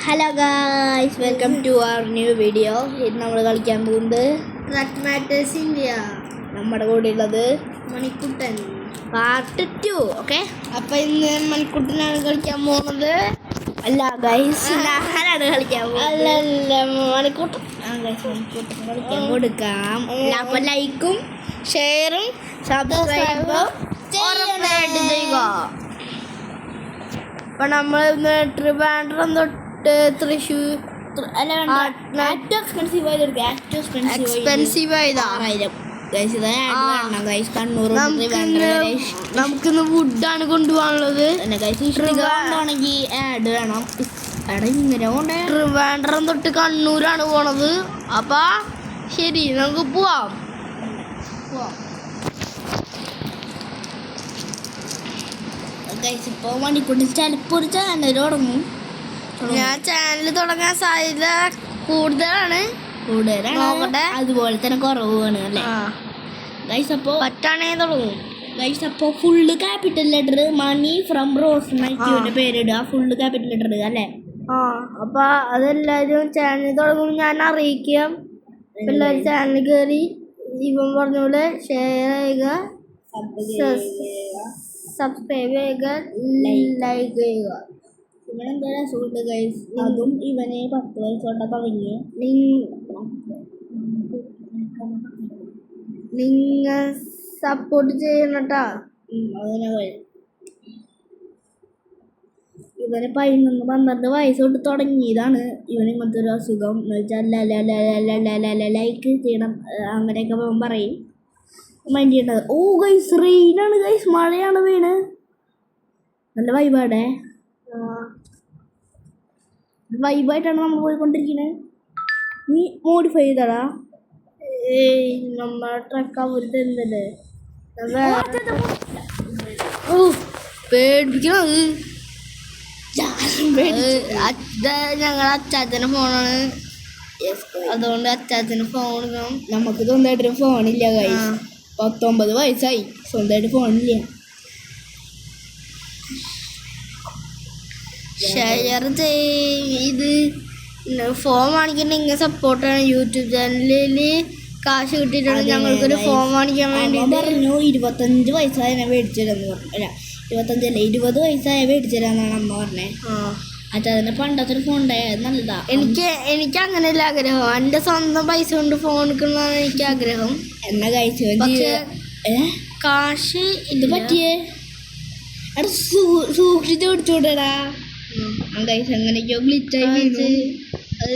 Hello guys, welcome to our new video. ഇന്ന് നമ്മൾ കളിക്കാൻ പോകുന്നത് ദാറ്റ് മാറ്റേഴ്സ് ഇന്ത്യ. നമ്മുടെ കൂടെ ഉള്ളത് മണിക്കുട്ടൻ പാർട്ട് 2. ഓക്കെ, അപ്പൊ ഇന്ന് മണിക്കുട്ടനാണ് കളിക്കാൻ പോകുന്നത്. അല്ല ഗൈസ്, ഞാനാണ് കളിക്കാൻ പോകുന്നത്. അല്ലല്ല, മണിക്കുട്ടൻ. മണിക്കൂട്ടൻ കളിക്കാൻ കൊടുക്കാം. അപ്പോൾ ലൈക്കും ഷെയറും സബ്സ്ക്രൈബും ചെയ്യുക. അപ്പൊ നമ്മൾ ഇന്ന് ട്രിവാൻഡ്രം തൊട്ട് തൃശ്ശൂർ എക്സ്പെൻസീവ് ആയതാ. നമുക്കിന്ന് വുഡാണ് കൊണ്ടുപോകാനുള്ളത്. ട്രിവാൻഡ്രം തൊട്ട് കണ്ണൂരാണ് പോണത്. അപ്പൊ ശരി, നമുക്ക് പോവാം. ഇപ്പോൾ മണിക്കൂട്ടിൽ ചിലപ്പോൾ ഒരു ചാനൽ തുടങ്ങും. ഞാൻ ചാനൽ തുടങ്ങാൻ സാധ്യത കൂടുതലാണ്. നോക്കട്ടെ, അതുപോലെ തന്നെ കുറവാണ് അല്ലേ ഗൈസ്? അപ്പോൾ പറ്റാണേ തുടങ്ങും ഗൈസ്. അപ്പോൾ full capital letter money from rose നൈറ്റിയുടെ പേരിടുക. ഫുള്ള് ക്യാപിറ്റൽ ലെറ്റർ അല്ലേ? അപ്പൊ അതെല്ലാവരും ചാനൽ തുടങ്ങും ഞാൻ അറിയിക്കാം. എല്ലാവരും ചാനൽ കയറി ഇവൻ പറഞ്ഞ പോലെ ഷെയർ ചെയ്യുക, സബ്സ്ക്രൈബ് ചെയ്യുക, ലൈക്ക് ചെയ്യുക. ഇവനെന്താ രസമുണ്ട് ഗൈസ്. അതും ഇവനെ 10 വയസ്സോടെ തുടങ്ങി. നിങ്ങൾ സപ്പോർട്ട് ചെയ്യണട്ടാ. അതിനെ ഇവന് 11-12 വയസ്സ് തൊട്ട് തുടങ്ങിയതാണ് ഇവന് ഇങ്ങനത്തെ ഒരു അസുഖം. എന്ന് വെച്ചാൽ ലൈക്ക് ചെയ്യണം അങ്ങനെയൊക്കെ പറയും. മൈൻഡ് ചെയ്യണത്. ഓ ഗൈസ്, റെയിനാണ് ഗൈസ്, മഴയാണ് വീണ്. നല്ല വൈബാടേ, വൈബായിട്ടാണ് നമ്മൾ പോയിക്കൊണ്ടിരിക്കുന്നത്. നീ മോഡിഫൈ ചെയ്തടാ. നമ്മുടെ ട്രക്ക് അവരുടെ എന്തല്ലേ പേടിപ്പിക്കണത്. ഞങ്ങളുടെ അച്ചാച്ചൻ്റെ ഫോണാണ്. അതുകൊണ്ട് അച്ചാച്ചന് ഫോൺ കൊടുക്കണം. നമുക്ക് സ്വന്തമായിട്ടൊരു ഫോണില്ല ഗൈസ്. 19 വയസ്സായി, സ്വന്തമായിട്ട് ഫോണില്ല. ഷെയർ ഇത് ഫോൺ വാങ്ങിക്കണ്ട ഇങ്ങനെ സപ്പോർട്ടാണ്. യൂട്യൂബ് ചാനലിൽ കാശ് കിട്ടിയിട്ടാണ് ഞങ്ങൾക്കൊരു ഫോൺ വാങ്ങിക്കാൻ വേണ്ടി പറഞ്ഞു. 25 വയസ്സായ മേടിച്ചില്ലെന്ന് പറഞ്ഞു. അല്ല, 25 അല്ല, 20 വയസ്സായ മേടിച്ചില്ലെന്നാണ് അമ്മ പറഞ്ഞത്. അതിന് പണ്ടത്തെ ഒരു ഫോൺ ഉണ്ടായത് നല്ലതാ. എനിക്ക് അങ്ങനെയല്ല ആഗ്രഹം. എൻ്റെ സ്വന്തം പൈസ കൊണ്ട് ഫോൺ എടുക്കുന്നതാണ് എനിക്ക് ആഗ്രഹം. എന്നാ കഴിച്ചു കാശ് ഇത് പറ്റിയേ അവിടെ സൂക്ഷിച്ച് പിടിച്ചോടാ. ഗൈസ് എങ്ങനെയൊക്കെയോ ഗ്ലിറ്റായി വീഴ്ച. അത്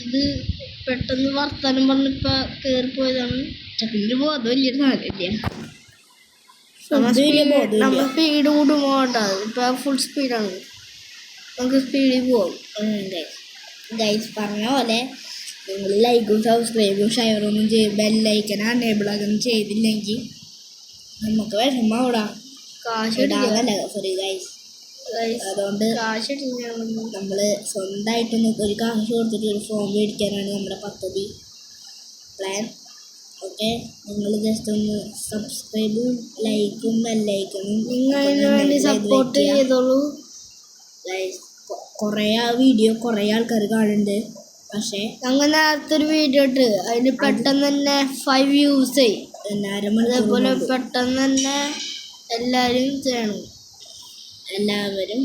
ഇത് പെട്ടെന്ന് വർത്താനം പറഞ്ഞിപ്പോൾ കയറിപ്പോയതാണ്. ചക്കിൻ്റെ ബോധം വലിയൊരു സാധനമില്ല. നമ്മൾ സ്പീഡ് കൂടി പോകണ്ട. ഇപ്പം ഫുൾ സ്പീഡാണ്. നമുക്ക് സ്പീഡിൽ പോകാം. ഗൈസ് പറഞ്ഞ പോലെ നിങ്ങൾ ലൈക്കും സബ്സ്ക്രൈബും ഷെയറൊന്നും ബെല്ലൈക്കൻ അനേബിൾ അതൊന്നും ചെയ്തില്ലെങ്കിൽ നമുക്ക് വിഷമാവിടാ. കാശ് ഇടാന്നല്ല, സോറി ഗൈസ്. അതുകൊണ്ട് കാശ് നമ്മൾ സ്വന്തമായിട്ടൊന്ന് ഒരു കാശ് കൊടുത്തിട്ട് ഒരു ഫോൺ മേടിക്കാനാണ് നമ്മുടെ പദ്ധതി, പ്ലാൻ. ഓക്കെ, നിങ്ങൾ ജസ്റ്റ് ഒന്ന് സബ്സ്ക്രൈബും ലൈക്കും ബെല്ലൈക്കനും നിങ്ങൾ വേണ്ടി സപ്പോർട്ട് ചെയ്തോളൂ ഗൈസ്. കുറേ ആൾക്കാർ കാണുന്നുണ്ട്. പക്ഷേ ഞങ്ങൾ നേരത്തെ ഒരു വീഡിയോ ഇട്ട് അതിന് പെട്ടെന്ന് തന്നെ 5 views ആയി. അതേപോലെ പെട്ടെന്ന് തന്നെ എല്ലാവരും ചെയ്യണം. എല്ലാവരും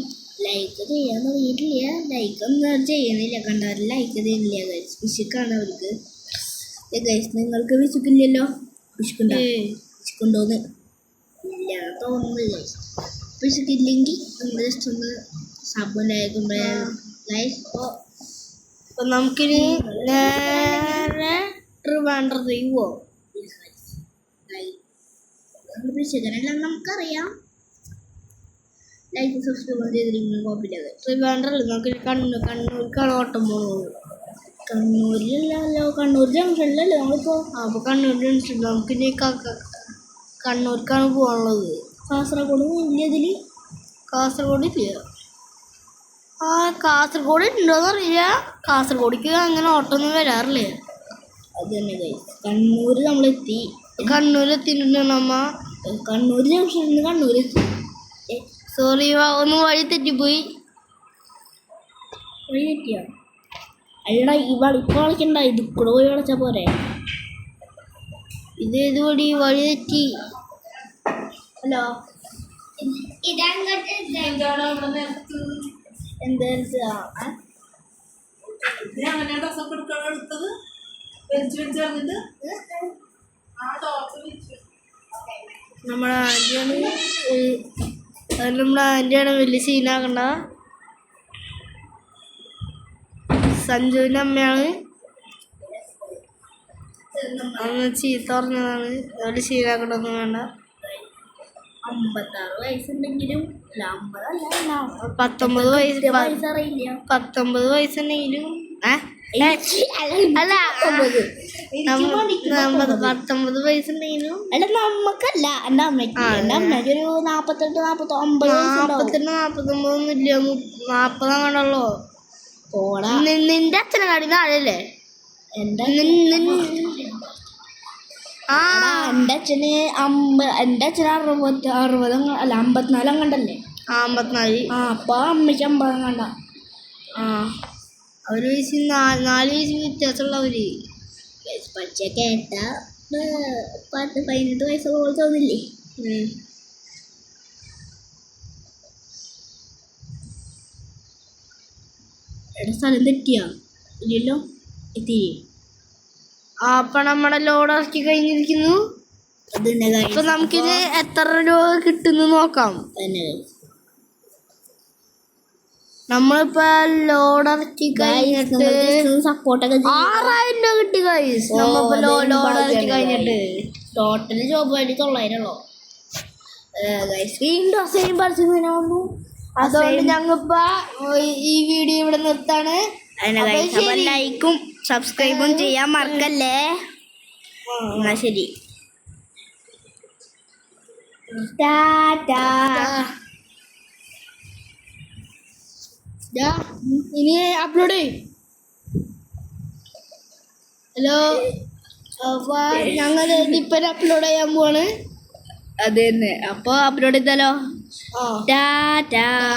ലൈക്ക് ചെയ്യാൻ തുടങ്ങിയിട്ടില്ല. ലൈക്കൊന്നും ചെയ്യുന്നില്ല. കണ്ടവർ ലൈക്ക് ചെയ്യുന്നില്ല ഗൈസ്. വിശുക്കാണ് അവർക്ക്. ഗൈസ്, നിങ്ങൾക്ക് വിശുക്കില്ലല്ലോ? വിശുക്കുണ്ടോന്ന് ഇല്ല തോന്നുന്നു ഗൈസ്. വിശുക്കില്ലെങ്കിൽ നമ്മൾ ജസ്റ്റ് ഒന്ന് സബും ലൈക്കും ഗൈസ്. അപ്പം നമുക്കിനി നേരെ ട്രിവാൻഡ്രത്തേക്ക് പോവാം. വിശുക്കനെല്ലാം നമുക്കറിയാം. ലൈക്ക് സബ്സ്ക്രൈബ് ചെയ്തിരിക്കുന്നത് കുഴപ്പമില്ല. ട്രിവാൻഡ്രല്ല, നമുക്ക് കണ്ണൂർക്കാണ് ഓട്ടം പോകുന്നത്. കണ്ണൂരിലല്ലോ, കണ്ണൂർ ജംഗ്ഷനിലല്ലേ നമ്മളിപ്പോൾ. അപ്പോൾ കണ്ണൂർ ജംഗ്ഷൻ നമുക്കിനി കണ്ണൂർക്കാണ് പോകാനുള്ളത്. കാസർഗോഡ് ഇല്ല ഇതിൽ. കാസർഗോഡ് ഇല്ല. കാസർഗോഡ് ഉണ്ടോയെന്ന് അറിയില്ല. കാസർഗോഡേക്ക് അങ്ങനെ ഓട്ടോ ഒന്നും വരാറില്ല. അത് തന്നെ ഗൈസ്. കണ്ണൂർ നമ്മളെത്തി. കണ്ണൂരെത്തിയിട്ടുണ്ട് നമ്മ. കണ്ണൂർ ജംഗ്ഷനിൽ നിന്ന് കണ്ണൂരെത്തി. സോറി, ഒന്ന് വഴി തെറ്റിപ്പോയി. വഴി തെറ്റിയാ അല്ലടാ ഇപ്പൊ കളിക്കണ്ട ഇത് കൂടെ പോയി കളിച്ചാ പോരെ. ഇത് ഇതുകൂടി വഴി തെറ്റി. ഹലോ എന്താ നമ്മുടെ ആൻറ്റിയാണ് വലിയ സീനാക്കണ്ട. സഞ്ജുവിൻ്റെ അമ്മയാണ് അന്ന് ചീത്ത പറഞ്ഞതാണ്. വലിയ സീനാക്കണ്ടൊന്നും വേണ്ട. 56 വയസ്സുണ്ടെങ്കിലും 19 വയസ്സ് അറിയില്ല. 19 വയസ്സുണ്ടെങ്കിലും അല്ല 19 വയസ്സുണ്ടെങ്കിലും അല്ല നമ്മക്കല്ല എൻ്റെ അമ്മയ്ക്ക്. എൻ്റെ അമ്മയ്ക്ക് ഒരു 48 49 40 49 ഇല്ല 40 അങ്ങനെയുള്ളൂ. നിന്റെ അച്ഛനെ കാട്ടി താഴല്ലേ? എൻ്റെ ആ എൻ്റെ അച്ഛന് 60 അല്ല 54 അങ്ങണ്ടല്ലേ. 54. അപ്പൊ അമ്മയ്ക്ക് 50 കണ്ട. ഒരു വയസ്സിൽ 4 വയസ്സിന് വ്യത്യാസമുള്ളവര്. പക്ഷെ കേട്ട 18 വയസ്സുള്ള പോലെ തോന്നില്ലേ? സ്ഥലം തെറ്റിയാ ഇല്ലല്ലോ. എത്തി. അപ്പൊ നമ്മുടെ ലോഡ് ഇറക്കി കഴിഞ്ഞിരിക്കുന്നു. അപ്പൊ നമുക്കിത് എത്ര രൂപ കിട്ടുന്നു നോക്കാം. നമ്മളിപ്പോ ലോഡ് ഇറക്കി കഴിഞ്ഞിട്ട് സപ്പോർട്ടൊക്കെ 6000 രൂപ കിട്ടി ഗൈസ്. നമ്മളിപ്പോ ലോഡ് ഇറക്കി കഴിഞ്ഞിട്ട് ടോട്ടൽ ജോബ് വേണ്ടി 900 ഉള്ളൂ. വീണ്ടും അസൈൻ പഠിച്ചു. അതുകൊണ്ട് ഞങ്ങളിപ്പോ ഈ വീഡിയോ ഇവിടെ നിർത്താണ്. ലൈക്കും സബ്സ്ക്രൈബും ചെയ്യാൻ മറക്കല്ലേ. എന്നാ ശരി. ഇനി അപ്ലോഡ് ചെയ്യും. ഹലോ അപ്പൊ ഞങ്ങൾ ഇപ്പൊ അപ്ലോഡ് ചെയ്യാൻ പോവാണ്. അത് തന്നെ. അപ്പൊ അപ്ലോഡ് ചെയ്താലോ. ടാറ്റാ.